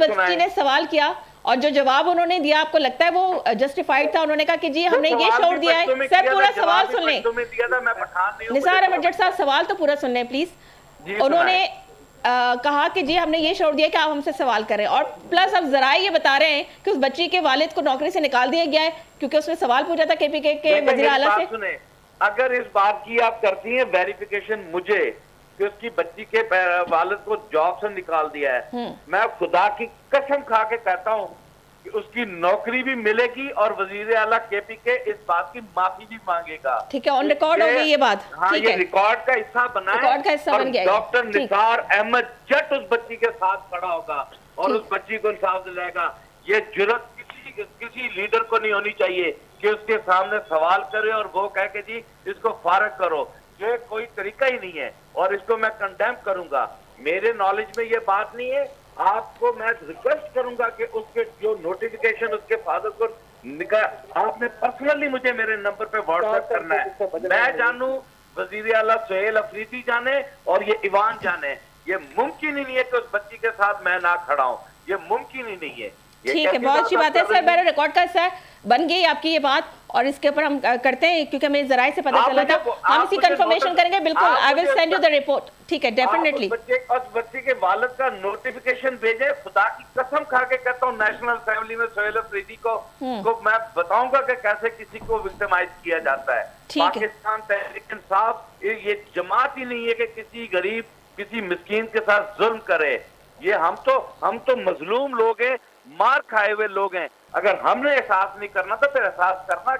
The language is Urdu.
بچی نے سوال کیا اور جو جواب انہوں نے دیا آپ کو لگتا ہے وہ جسٹیفائڈ تھا؟ انہوں نے کہا کہ جی ہم نے یہ شعور دیا ہے. سر پورا سوال سن لیں. نثار احمد جٹ صاحب سوال تو پورا سن لیں پلیز. انہوں نے کہا کہ جی ہم نے یہ شعور دیا کہ آپ ہم سے سوال کریں اور پلس اب ذرائع یہ بتا رہے ہیں کہ اس بچی کے والد کو نوکری سے نکال دیا گیا ہے کیونکہ اس نے سوال پوچھا تھا کے پی کے وزیر اعلیٰ سے. اگر اس بات کی آپ کرتی ہیں ویریفیکیشن مجھے کہ اس کی بچی کے والد کو جاب سے نکال دیا ہے, میں خدا کی قسم کھا کے کہتا ہوں کہ اس کی نوکری بھی ملے گی اور وزیر اعلیٰ کے پی کے اس بات کی معافی بھی مانگے گا. ٹھیک ہے, آن ریکارڈ ہو گئی یہ بات. ہاں یہ ریکارڈ کا حصہ بنا ہے اور ڈاکٹر نثار احمد جٹ اس بچی کے ساتھ کھڑا ہوگا اور اس بچی کو انصاف دلائے گا. یہ جرات کسی لیڈر کو نہیں ہونی چاہیے کہ اس کے سامنے سوال کرے اور وہ کہے کہ جی اس کو فارغ کرو. یہ کوئی طریقہ ہی نہیں ہے اور اس کو میں کنڈیم کروں گا. میرے نالج میں یہ بات نہیں ہے. آپ کو میں ریکویسٹ کروں گا کہ اس کے جو نوٹیفیکیشن اس کے فادر کو آپ نے پرسنلی مجھے میرے نمبر پہ واٹس ایپ کرنا ہے. میں جانوں, وزیر اعلیٰ سہیل افریدی جانے اور یہ ایوان جانے. یہ ممکن ہی نہیں ہے کہ اس بچی کے ساتھ میں نہ کھڑا ہوں. یہ ممکن ہی نہیں ہے. ٹھیک ہے, بہت اچھی بات ہے سر. میرا ریکارڈ کا حصہ ہے, بن گئی آپ کی یہ بات اور اس کے اوپر ہم کرتے ہیں کیونکہ ہمیں ذرائع سے پتہ چلا تھا. ہم اسی کنفرمیشن کریں گے. بالکل, I will send you the report. ٹھیک ہے, ڈیفینیٹلی. اس بچے کے والد کا نوٹیفیکیشن بھیجے. خدا کی قسم کھا کے کہتا ہوں نیشنل اسمبلی میں سہیل افریدی کو میں بتاؤں گا کہ کیسے کسی کو وکٹمائز کیا جاتا ہے. پاکستان تحریک انصاف یہ جماعت ہی نہیں ہے کہ کسی غریب کسی مسکین کے ساتھ ظلم کرے. یہ ہم تو مظلوم لوگ ہیں, مار کھائے ہوئے لوگ ہیں. اگر ہم نے احساس نہیں کرنا تو پھر احساس کرنا